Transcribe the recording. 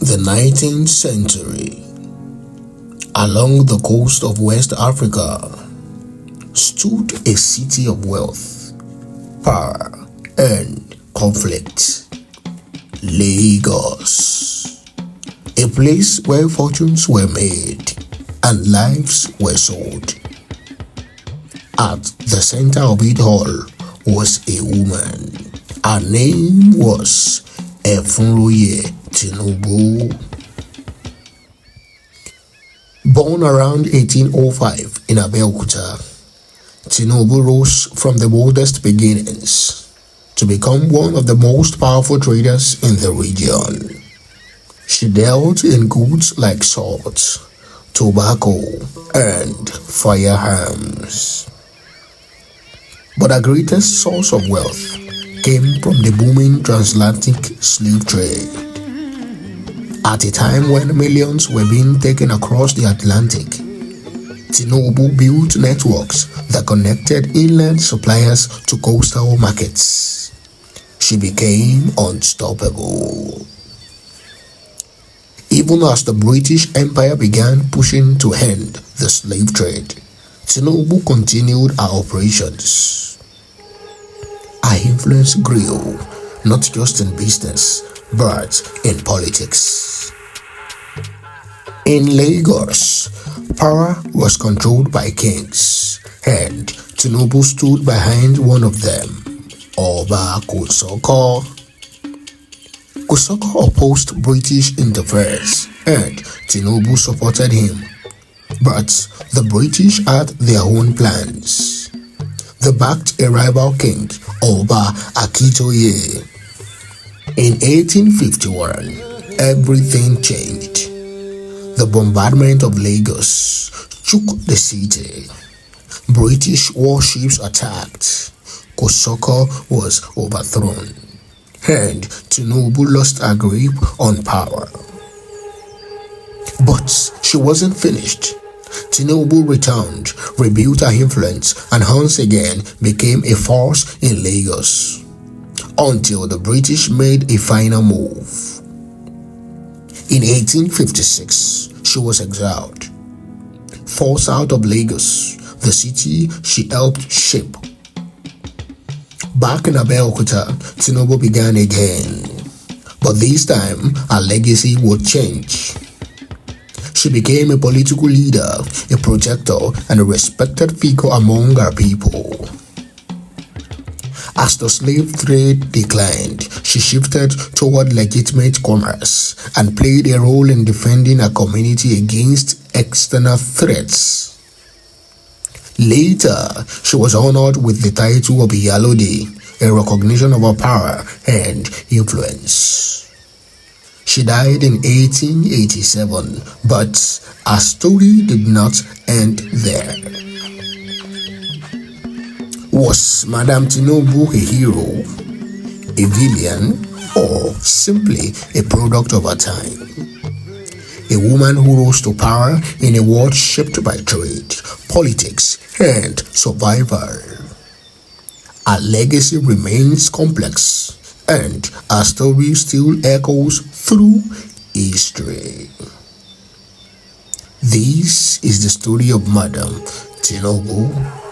The 19th century, along the coast of West Africa, stood a city of wealth, power, and conflict. Lagos, a place where fortunes were made and lives were sold. At the center of it all was a woman. Her name was Efunroye Tinubu. Born around 1805 in Abeokuta, Tinubu rose from the modest beginnings to become one of the most powerful traders in the region. She dealt in goods like salt, tobacco, and firearms. But her greatest source of wealth came from the booming Transatlantic Slave Trade. At a time when millions were being taken across the Atlantic, Tinubu built networks that connected inland suppliers to coastal markets. She became unstoppable. Even as the British Empire began pushing to end the slave trade, Tinubu continued her operations. Her influence grew, not just in business, but in politics. In Lagos, power was controlled by kings, and Tinubu stood behind one of them, Oba Kosoko. Kosoko opposed British interference, and Tinubu supported him. But the British had their own plans. They backed a rival king, Oba Akitoye. In 1851, everything changed. The Bombardment of Lagos shook the city. British warships attacked. Kosoko was overthrown, and Tinubu lost her grip on power. But she wasn't finished. Tinubu returned, rebuilt her influence, and once again became a force in Lagos, until the British made a final move. In 1856, she was exiled. Forced out of Lagos, the city she helped shape. Back in Abeokuta, Tinubu began again, but this time her legacy would change. She became a political leader, a protector, and a respected figure among her people. As the slave trade declined, she shifted toward legitimate commerce and played a role in defending her community against external threats. Later, she was honored with the title of Iyalode, a recognition of her power and influence. She died in 1887, but her story did not end there. Was Madam Tinubu a hero, a villain, or simply a product of her time? A woman who rose to power in a world shaped by trade, politics, and survival. Her legacy remains complex, and our story still echoes through history. This is the story of Madam Tinubu.